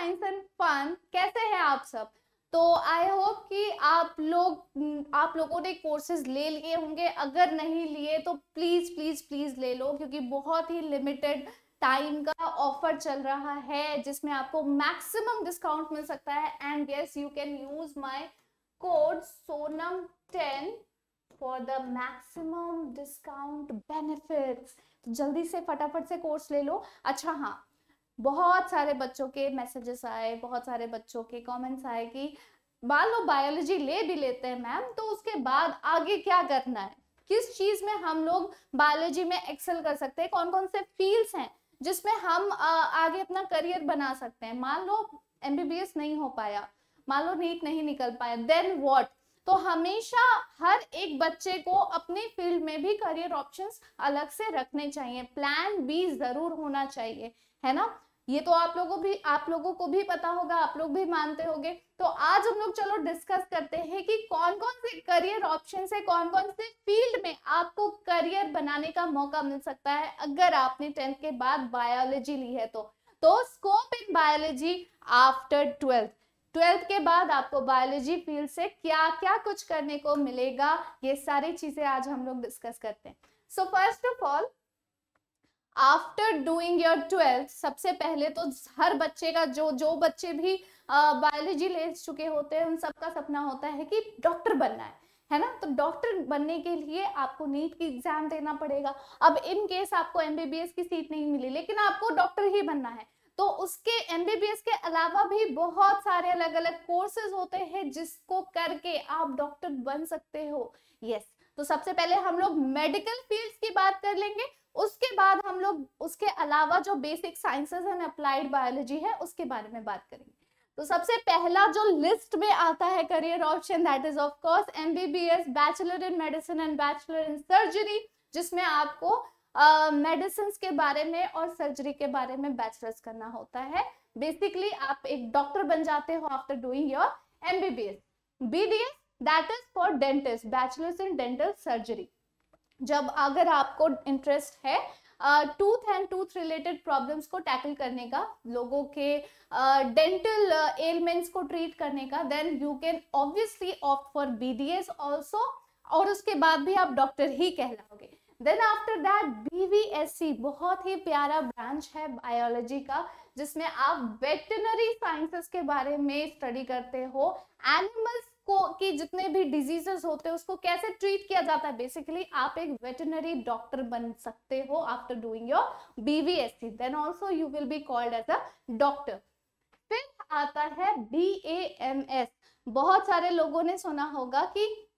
Science and fun, कैसे हैं आप सब? तो आई होप कि आप लोगों ने कोर्सेज ले लिए होंगे। अगर नहीं लिए तो प्लीज प्लीज प्लीज ले लो, क्योंकि बहुत ही लिमिटेड टाइम का ऑफर चल रहा है जिसमें आपको मैक्सिमम डिस्काउंट मिल सकता है। And yes, you can use my code sonam10 for the maximum discount benefits. तो जल्दी से फटाफट से कोर्स ले लो। अच्छा हाँ, बहुत सारे बच्चों के मैसेजेस आए, बहुत सारे बच्चों के कमेंट्स आए कि मान लो बायोलॉजी ले भी लेते हैं मैम, तो उसके बाद आगे क्या करना है, किस चीज में हम लोग बायोलॉजी में एक्सेल कर सकते हैं, कौन कौन से फील्ड्स हैं जिसमें हम आगे अपना करियर बना सकते हैं। मान लो एमबीबीएस नहीं हो पाया, मान लो नीट नहीं निकल पाया, देन व्हाट? तो हमेशा हर एक बच्चे को अपने फील्ड में भी करियर ऑप्शंस अलग से रखने चाहिए, प्लान बी जरूर होना चाहिए, है ना? ये तो आप लोगों को भी पता होगा, आप लोग भी मानते होंगे। तो आज हम लोग चलो डिस्कस करते हैं कि कौन कौन से करियर ऑप्शंस है, कौन कौन से फील्ड में आपको करियर बनाने का मौका मिल सकता है अगर आपने 10th के बाद बायोलॉजी ली है। तो scope in biology after 12th के बाद आपको बायोलॉजी फील्ड से क्या क्या कुछ करने को मिलेगा, ये सारी चीजें आज हम लोग डिस्कस करते हैं। So first of all, after doing your 12th, सबसे पहले तो हर बच्चे का जो बच्चे भी बायोलॉजी ले चुके होते हैं उन सबका सपना होता है कि डॉक्टर बनना है ना? तो डॉक्टर बनने के लिए आपको नीट की एग्जाम देना पड़ेगा। अब इन केस आपको एमबीबीएस की सीट नहीं मिली लेकिन आपको डॉक्टर ही बनना है, तो उसके एमबीबीएस के अलावा भी बहुत सारे अलग अलग कोर्सेज होते हैं जिसको करके आप डॉक्टर बन सकते हो। यस, तो सबसे पहले हम लोग मेडिकल फील्ड्स की बात कर लेंगे, उसके बाद हम लोग उसके अलावा जो basic sciences and applied biology है उसके बारे में बात करेंगे। तो सबसे पहला जो लिस्ट में आता है career option, that is of course MBBS, bachelor in medicine and bachelor in surgery, जिसमें आपको मेडिसिन के बारे में और सर्जरी के बारे में बैचलर्स करना होता है। बेसिकली आप एक डॉक्टर बन जाते हो after doing your MBBS. BDS, that is for dentist, bachelors in dental surgery. जब अगर आपको इंटरेस्ट है tooth and tooth related problems को टैकल करने का, लोगों के डेंटल एलिमेंट्स को ट्रीट करने का, then you can obviously opt for BDS also, और उसके बाद भी आप डॉक्टर ही कहलाओगे। देन आफ्टर दैट बीवीएससी, बहुत ही प्यारा ब्रांच है बायोलॉजी का, जिसमें आप वेटरनरी साइंसेस के बारे में स्टडी करते हो। एनिमल्स को की जितने भी डिजीजेस होते हैं उसको कैसे ट्रीट किया जाता है, बेसिकली आप एक वेटरनरी डॉक्टर बन सकते हो after doing your BVSc. Then also you will be called as a doctor. फिर आता है बीएएमएस। बहुत सारे लोगों ने सुना होगा कि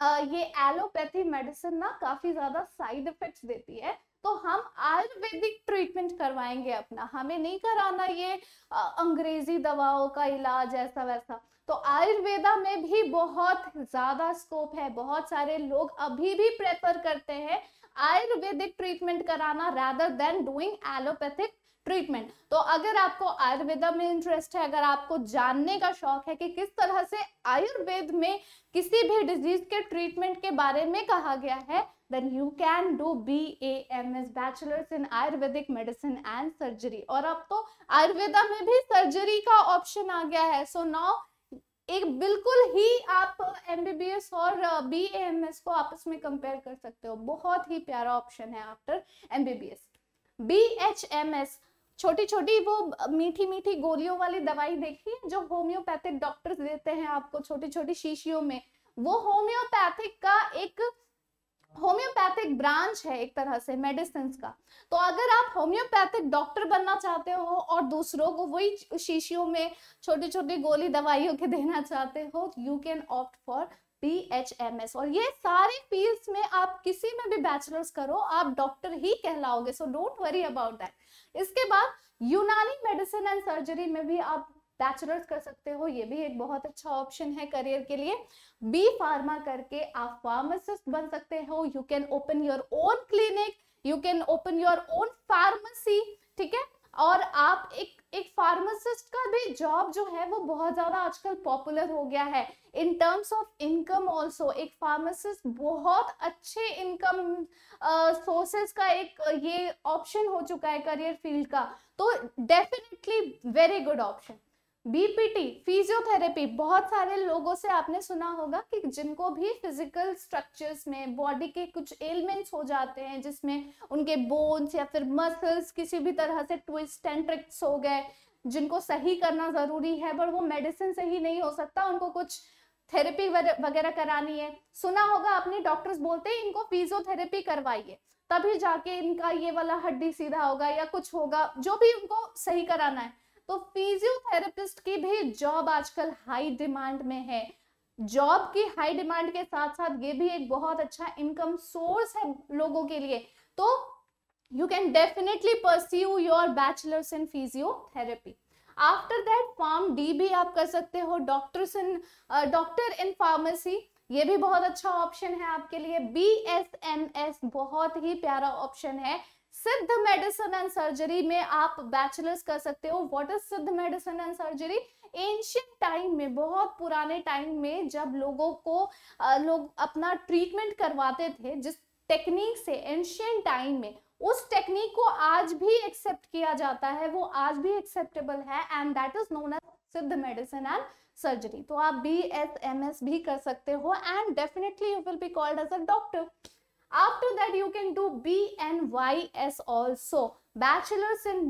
ये एलोपैथी मेडिसिन ना काफी ज्यादा साइड इफेक्ट्स देती है, तो हम आयुर्वेदिक ट्रीटमेंट करवाएंगे अपना, हमें नहीं कराना ये अंग्रेजी दवाओं का इलाज ऐसा वैसा। तो आयुर्वेदा में भी बहुत ज्यादा स्कोप है, बहुत सारे लोग अभी भी प्रेफर करते हैं आयुर्वेदिक ट्रीटमेंट कराना rather than doing allopathic treatment. तो अगर आपको आयुर्वेदा में इंटरेस्ट है, अगर आपको जानने का शौक है कि किस तरह से आयुर्वेद में किसी भी डिजीज के ट्रीटमेंट के बारे में कहा गया है, then you can do BAMS, bachelors in Ayurvedic medicine and surgery. और अब तो आयुर्वेदा में भी सर्जरी का ऑप्शन आ गया है। सो नाउ एक बिल्कुल ही आप एमबीबीएस और BAMS को आपस में कंपेयर कर सकते हो, बहुत ही प्यारा ऑप्शन है आफ्टर एमबीबीएस। BHMS, छोटी छोटी वो मीठी मीठी गोलियों वाली दवाई देखी है जो होम्योपैथिक डॉक्टर्स देते हैं आपको छोटी छोटी शीशियों में, वो होम्योपैथिक ब्रांच है एक तरह से मेडिसिन का। तो अगर आप होम्योपैथिक डॉक्टर बनना चाहते हो और दूसरों को वही शीशियों में छोटी छोटी गोली दवाइयों के देना चाहते हो, you can opt for BHMS। और ये सारे फील्ड्स में आप किसी में भी बैचलर्स करो, आप डॉक्टर ही कहलाओगे, so don't worry about that. इसके बाद यूनानी मेडिसिन एंड सर्जरी में भी आप बैचलर्स कर सकते हो, ये भी एक बहुत अच्छा ऑप्शन है करियर के लिए। बी फार्मा करके आप फार्मासिस्ट बन सकते हो, you can open your own clinic, you can open your own pharmacy, ठीक है। और आप एक फार्मासिस्ट का भी जॉब जो है वो बहुत ज्यादा आजकल पॉपुलर हो गया है in terms of income also. एक फार्मासिस्ट बहुत अच्छे इनकम सोर्सेस का एक ये ऑप्शन हो चुका है करियर फील्ड का, तो definitely very good option. BPT physiotherapy, बहुत सारे लोगों से आपने सुना होगा कि जिनको भी फिजिकल स्ट्रक्चर्स में बॉडी के कुछ एलिमेंट्स हो जाते हैं जिसमें उनके बोन्स या फिर मसल्स किसी भी तरह से ट्विस्ट एंड ट्रिक्स हो गए, जिनको सही करना जरूरी है पर वो मेडिसिन से ही नहीं हो सकता, उनको कुछ थेरेपी वगैरह करानी है। सुना होगा आपने डॉक्टर्स बोलते हैं इनको फिजियोथेरेपी करवाइए तभी जाके इनका ये वाला हड्डी सीधा होगा या कुछ होगा, जो भी उनको सही कराना है। तो फिजियोथेरेपिस्ट की भी जॉब आजकल हाई डिमांड में है। जॉब की हाई डिमांड के साथ साथ ये भी एक बहुत अच्छा इनकम सोर्स है लोगों के लिए। तो you can definitely pursue your bachelors in physiotherapy. After that pharm D भी आप कर सकते हो, डॉक्टर इन फार्मेसी, ये भी बहुत अच्छा ऑप्शन है आपके लिए। BSMS बहुत ही प्यारा ऑप्शन है। सिद्ध मेडिसिन एंड सर्जरी में आप बैचलर्स कर सकते हो। व्हाट इज सिद्ध medicine and surgery? Ancient time में, बहुत पुराने टाइम में जब लोगों को लोग अपना ट्रीटमेंट करवाते थे जिस टेक्निक से एंशियंट टाइम में, उस टेक्निक को आज भी एक्सेप्ट किया जाता है, वो आज भी एक्सेप्टेबल है and that is known as Siddha medicine and surgery. तो आप BSMS भी कर सकते हो and definitely you will be called as a doctor. After that you can do BNYS also, Bachelors in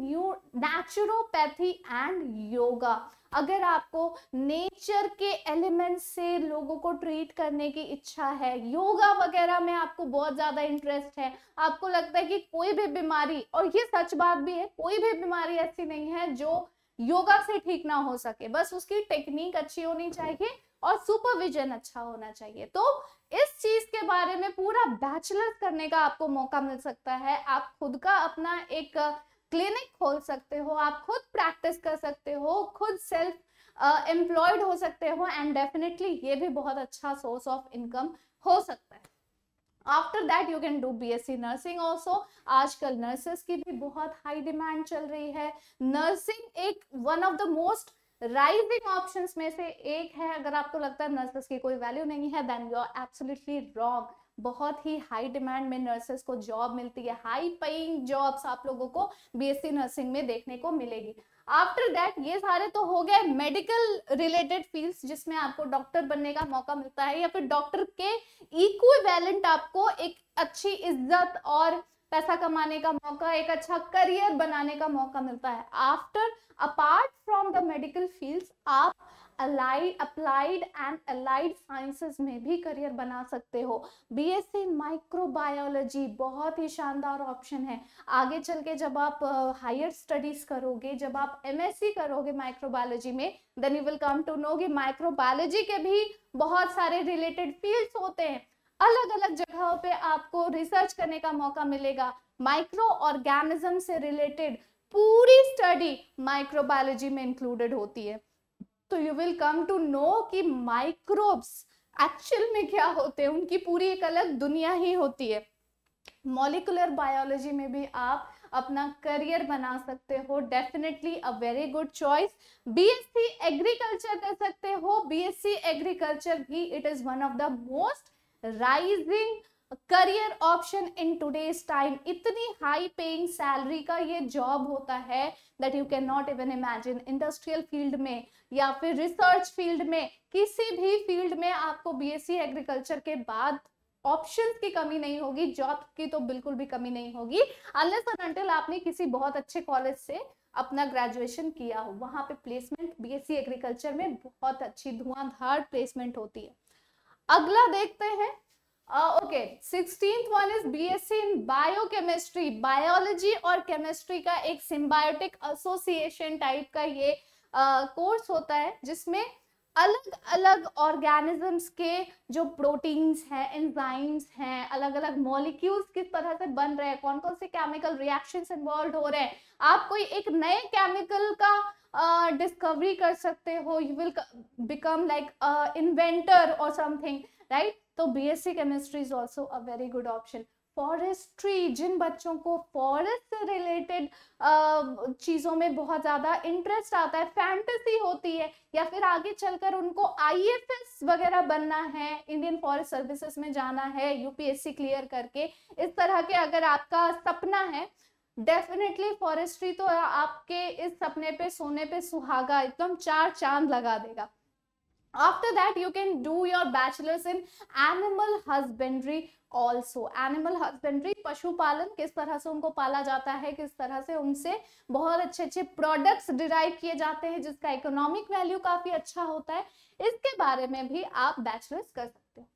Naturopathy and Yoga। अगर आपको nature के element से लोगों को ट्रीट करने की इच्छा है, योगा वगैरह में आपको बहुत ज्यादा इंटरेस्ट है, आपको लगता है कि कोई भी बीमारी, और ये सच बात भी है, कोई भी बीमारी ऐसी नहीं है जो योगा से ठीक ना हो सके, बस उसकी टेक्निक अच्छी होनी चाहिए और सुपरविजन अच्छा होना चाहिए। तो इस चीज के बारे में पूरा बैचलर्स करने का आपको मौका मिल सकता है। आप खुद का अपना एक क्लिनिक खोल सकते हो, आप खुद प्रैक्टिस कर सकते हो, खुद सेल्फ एम्प्लॉयड हो सकते हो एंड डेफिनेटली ये भी बहुत अच्छा सोर्स ऑफ इनकम हो सकता है। After that you can do BSc nursing also. आजकल नर्सेस की भी बहुत हाई डिमांड चल रही है। नर्सिंग एक one of the most rising options में से एक है। अगर आपको लगता है नर्सेस की कोई वैल्यू नहीं है, then you are absolutely wrong. बहुत ही हाई डिमांड में नर्सेस को जॉब मिलती है, हाई पेइंग जॉब्स आप लोगों को BSc नर्सिंग में देखने को मिलेगी। आफ्टर दैट ये सारे तो हो गए मेडिकल रिलेटेड फील्ड्स जिसमें आपको डॉक्टर बनने का मौका मिलता है या फिर डॉक्टर के इक्विवेलेंट आपको एक अच्छी इज्जत और पैसा कमाने का मौका, एक अच्छा करियर बनाने का मौका मिलता है। After apart from the medical fields आप अप्लाइड एंड अलाइड साइंसेस में भी करियर बना सकते हो। BSc माइक्रोबायोलॉजी बहुत ही शानदार ऑप्शन है। आगे चल के जब आप हायर स्टडीज करोगे, जब आप MSc करोगे माइक्रोबायोलॉजी में, then you will come to know कि माइक्रोबायोलॉजी के भी बहुत सारे रिलेटेड फील्ड्स होते हैं। अलग अलग जगहों पे आपको रिसर्च करने का मौका मिलेगा। माइक्रो ऑर्गेनिज्म से रिलेटेड पूरी स्टडी माइक्रोबायोलॉजी में इंक्लूडेड होती है। तो you will come to know कि माइक्रोब्स एक्चुअल में क्या होते हैं, उनकी पूरी एक अलग दुनिया ही होती है। मॉलिक्यूलर बायोलॉजी में भी आप अपना करियर बना सकते हो, definitely a very good choice. BSc agriculture कर सकते हो। BSc एग्रीकल्चर भी it is one of the most rising career option in today's time. इतनी हाई पेइंग सैलरी का ये जॉब होता है that you can not even imagine. Industrial field में या फिर रिसर्च फील्ड में, किसी भी फील्ड में आपको BSc एग्रीकल्चर के बाद ऑप्शंस की कमी नहीं होगी, जॉब की तो बिल्कुल भी कमी नहीं होगी, अनलेस एंड अनटिल आपने किसी बहुत अच्छे कॉलेज से अपना ग्रेजुएशन किया हो। वहां पे प्लेसमेंट BSc एग्रीकल्चर में बहुत अच्छी धुआंधार प्लेसमेंट होती है। अगला देखते हैं। Okay, 16th one is BSc in biochemistry. Biology और केमिस्ट्री का एक सिम्बायोटिक एसोसिएशन टाइप का ये कोर्स होता है जिसमें अलग अलग ऑर्गेनिजम्स के जो प्रोटीन्स हैं, एंजाइम्स हैं, अलग अलग मॉलिक्यूल्स किस तरह से बन रहे हैं, कौन कौन से केमिकल रिएक्शंस इन्वॉल्व हो रहे हैं, आप कोई एक नए केमिकल का डिस्कवरी कर सकते हो, you will become like inventor और समथिंग, राइट। तो BSc chemistry is also a very good option. Forestry, जिन बच्चों को फॉरेस्ट से रिलेटेड चीजों में बहुत ज्यादा इंटरेस्ट आता है, फैंटेसी होती है, या फिर आगे चलकर उनको आईएफएस वगैरह बनना है, इंडियन फॉरेस्ट सर्विसेज में जाना है यूपीएससी क्लियर करके, इस तरह के अगर आपका सपना है, डेफिनेटली फॉरेस्ट्री तो आपके इस सपने पे सोने पे सुहागा एकदम 4 चांद लगा देगा। After that you can do your bachelor's in animal husbandry also. Animal husbandry, पशुपालन, किस तरह से उनको पाला जाता है, किस तरह से उनसे बहुत अच्छे अच्छे प्रोडक्ट्स डिराइव किए जाते हैं जिसका इकोनॉमिक वैल्यू काफी अच्छा होता है, इसके बारे में भी आप बैचलर्स कर सकते हो।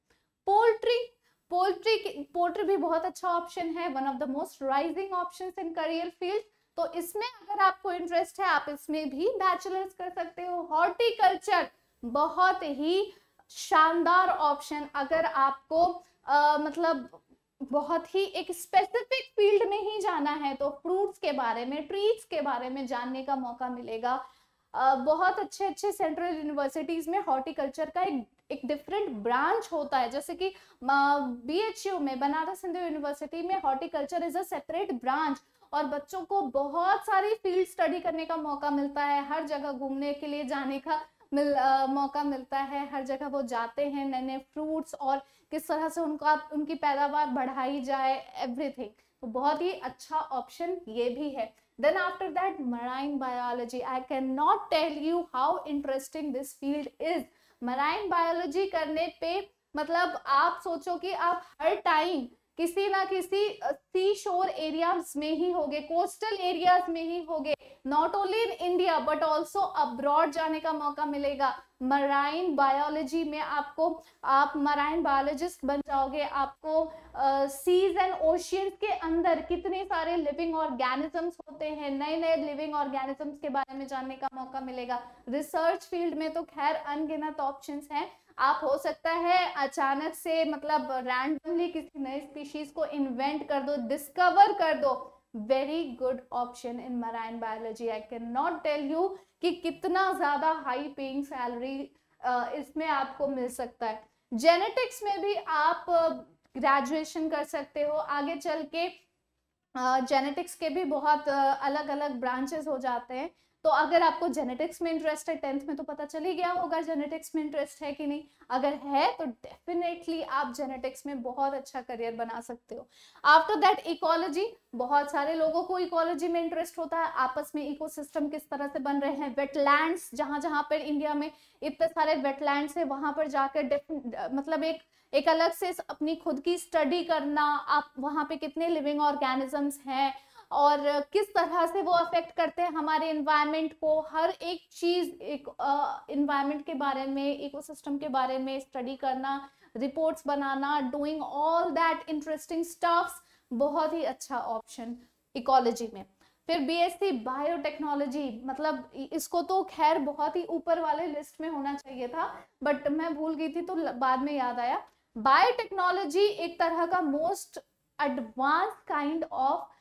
पोल्ट्री भी बहुत अच्छा ऑप्शन है, one of the most rising options in career field, तो इसमें अगर आपको इंटरेस्ट है आप इसमें भी बैचलर्स कर सकते हो। हॉर्टिकल्चर बहुत ही शानदार ऑप्शन, अगर आपको मतलब बहुत ही एक स्पेसिफिक फील्ड में ही जाना है तो फ्रूट्स के बारे में, ट्रीज के बारे में जानने का मौका मिलेगा। बहुत अच्छे अच्छे सेंट्रल यूनिवर्सिटीज में हॉर्टिकल्चर का एक डिफरेंट ब्रांच होता है, जैसे कि बीएचयू में, बनारस हिंदू यूनिवर्सिटी में horticulture is a separate branch, और बच्चों को बहुत सारी फील्ड स्टडी करने का मौका मिलता है, हर जगह घूमने के लिए जाने का मौका मिलता है, हर जगह वो जाते हैं, नए नए फ्रूट्स और किस तरह से उनकी पैदावार बढ़ाई जाए, एवरीथिंग, तो बहुत ही अच्छा ऑप्शन ये भी है। Then after that marine biology, I can not tell you how interesting this field is. Marine biology करने पे मतलब आप सोचो कि आप हर टाइम किसी ना किसी सी शोर एरियाज में ही होगे, कोस्टल एरियाज में ही होगे, not only in India but also abroad जाने का मौका मिलेगा। मराइन बायोलॉजी में आप मराइन बायोलॉजिस्ट बन जाओगे, आपको सीज एंड ओशियंस के अंदर कितने सारे लिविंग ऑर्गेनिजम्स होते हैं, नए नए लिविंग ऑर्गेनिजम्स के बारे में जानने का मौका मिलेगा। रिसर्च फील्ड में तो खैर अनगिनत ऑप्शंस हैं, आप हो सकता है अचानक से मतलब रैंडमली किसी नए स्पीशीज को इन्वेंट कर दो, डिस्कवर कर दो, very good option in marine biology. I can not tell you कि कितना ज्यादा हाई पेइंग सैलरी इसमें आपको मिल सकता है। जेनेटिक्स में भी आप ग्रेजुएशन कर सकते हो, आगे चल के जेनेटिक्स के भी बहुत अलग अलग ब्रांचेस हो जाते हैं, तो अगर आपको जेनेटिक्स में इंटरेस्ट है, 10th में तो पता चल ही गया होगा जेनेटिक्स में इंटरेस्ट है कि नहीं, अगर है तो डेफिनेटली आप जेनेटिक्स में बहुत अच्छा करियर बना सकते हो। आफ्टर दैट इकोलॉजी, बहुत सारे लोगों को इकोलॉजी में इंटरेस्ट होता है, आपस में इकोसिस्टम किस तरह से बन रहे हैं, वेटलैंड्स, जहां जहां पर इंडिया में इतने सारे वेटलैंड्स है वहां पर जाकर मतलब एक अलग से अपनी खुद की स्टडी करना, आप वहां पे कितने लिविंग ऑर्गेनिजम्स हैं और किस तरह से वो अफेक्ट करते हैं हमारे एनवायरनमेंट को, हर एक चीज एक एनवायरनमेंट के बारे में, इकोसिस्टम के बारे में स्टडी करना, reports banana, doing all that interesting stuffs, बहुत ही अच्छा ऑप्शन इकोलॉजी में। फिर बीएससी बायोटेक्नोलॉजी, मतलब इसको तो खैर बहुत ही ऊपर वाले लिस्ट में होना चाहिए था बट मैं भूल गई थी तो बाद में याद आया। बायोटेक्नोलॉजी एक तरह का most advance kind of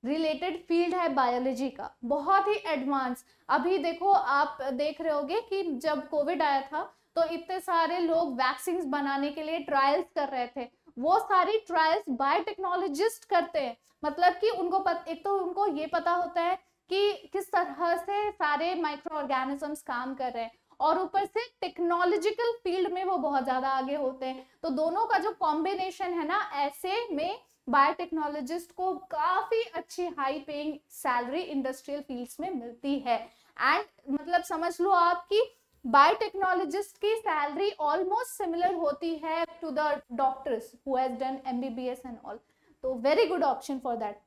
related field है बायोलॉजी का, बहुत ही एडवांस। अभी देखो आप देख रहे होगे कि जब कोविड आया था तो इतने सारे लोग वैक्सीन बनाने के लिए ट्रायल्स कर रहे थे, वो सारी ट्रायल्स बायोटेक्नोलॉजिस्ट करते हैं, मतलब कि उनको एक तो उनको ये पता होता है कि किस तरह से सारे माइक्रो ऑर्गेनिजम्स काम कर रहे हैं और ऊपर से टेक्नोलॉजिकल फील्ड में वो बहुत ज्यादा आगे होते हैं, तो दोनों का जो कॉम्बिनेशन है ना, ऐसे में बायोटेक्नोलॉजिस्ट को काफी अच्छी high paying salary industrial fields में मिलती है। एंड मतलब समझ लो आपकी बायोटेक्नोलॉजिस्ट की सैलरी ऑलमोस्ट सिमिलर होती है to the doctors who has done MBBS and all, तो very good option for that.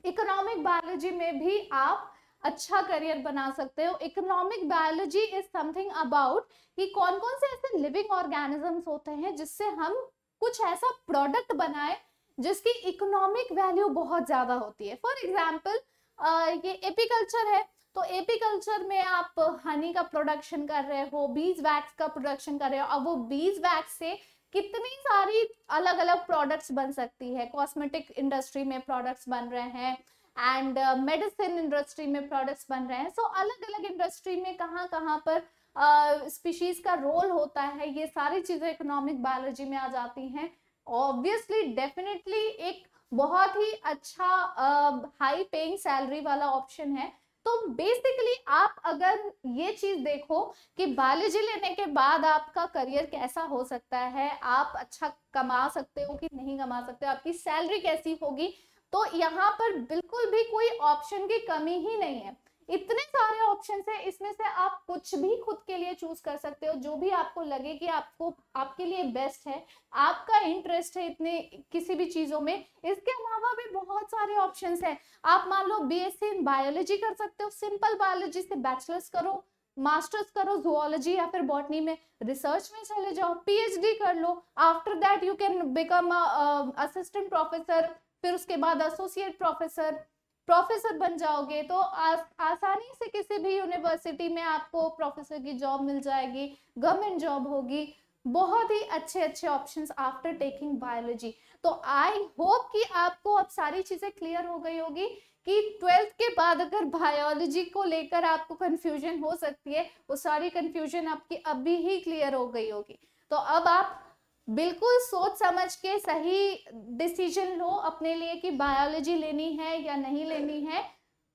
Economic biology में भी आप अच्छा करियर बना सकते हो। Economic biology is something about कि कौन कौन से ऐसे लिविंग ऑर्गेनिजम्स होते हैं जिससे हम कुछ ऐसा प्रोडक्ट बनाए जिसकी इकोनॉमिक वैल्यू बहुत ज्यादा होती है। फॉर एग्जाम्पल ये एपीकल्चर है, तो एपीकल्चर में आप हनी का प्रोडक्शन कर रहे हो, बीज वैक्स का प्रोडक्शन कर रहे हो, अब वो बीज वैक्स से कितनी सारी अलग अलग प्रोडक्ट्स बन सकती है, कॉस्मेटिक इंडस्ट्री में प्रोडक्ट्स बन रहे हैं एंड मेडिसिन इंडस्ट्री में प्रोडक्ट्स बन रहे हैं, सो अलग अलग इंडस्ट्री में कहाँ कहाँ पर स्पीशीज का रोल होता है, ये सारी चीजें इकोनॉमिक बायोलॉजी में आ जाती हैं। ऑब्वियसली डेफिनेटली एक बहुत ही अच्छा हाई पेइंग सैलरी वाला ऑप्शन है। तो बेसिकली आप अगर ये चीज देखो कि बायोलॉजी लेने के बाद आपका करियर कैसा हो सकता है, आप अच्छा कमा सकते हो कि नहीं कमा सकते हो, आपकी सैलरी कैसी होगी, तो यहाँ पर बिल्कुल भी कोई ऑप्शन की कमी ही नहीं है। इतने सारे ऑप्शन है, इसमें से आप कुछ भी खुद के लिए चूज कर सकते हो, जो भी आपको लगे कि आपको आपके लिए बेस्ट है, आपका इंटरेस्ट है इतने किसी भी चीजों में। इसके अलावा भी बहुत सारे ऑप्शंस है। आप मान लो बीएससी इन बायोलॉजी कर सकते हो, सिंपल बायोलॉजी से बैचलर्स करो, मास्टर्स करो जूलॉजी या फिर बॉटनी में, रिसर्च में चले जाओ, पीएचडी कर लो, after that you can become assistant professor, फिर उसके बाद एसोसिएट प्रोफेसर बन जाओगे, तो आसानी से किसी भी यूनिवर्सिटी में आपको प्रोफेसर की जॉब मिल जाएगी, गवर्नमेंट जॉब होगी। बहुत ही अच्छे अच्छे ऑप्शंस आफ्टर टेकिंग बायोलॉजी। तो आई होप कि आपको अब सारी चीजें क्लियर हो गई होगी कि 12th के बाद अगर बायोलॉजी को लेकर आपको कंफ्यूजन हो सकती है, वो सारी कंफ्यूजन आपकी अभी ही क्लियर हो गई होगी। तो अब आप बिल्कुल सोच समझ के सही डिसीजन लो अपने लिए कि बायोलॉजी लेनी है या नहीं लेनी है,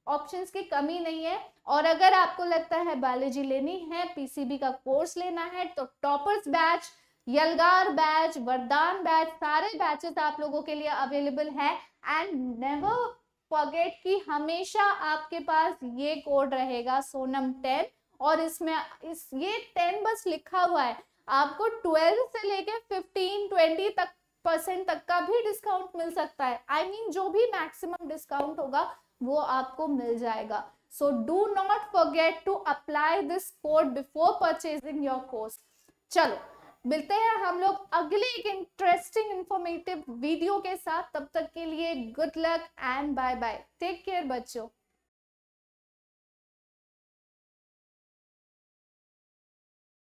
ऑप्शंस की कमी नहीं है। और अगर आपको लगता है बायोलॉजी लेनी है, पीसीबी का कोर्स लेना है, तो टॉपर्स बैच, यलगार बैच, वरदान बैच, सारे बैचेस आप लोगों के लिए अवेलेबल है। एंड नेवर फॉरगेट कि हमेशा आपके पास ये कोड रहेगा सोनम 10, और इसमें ये 10 बस लिखा हुआ है, आपको 12 से लेके 15-20 % तक का भी डिस्काउंट मिल सकता है। I mean, जो भी मैक्सिमम डिस्काउंट होगा वो आपको मिल जाएगा। So do not forget to apply this code before purchasing your course. चलो मिलते हैं हम लोग अगले एक इंटरेस्टिंग इंफॉर्मेटिव वीडियो के साथ। तब तक के लिए good luck and bye bye, take care बच्चों।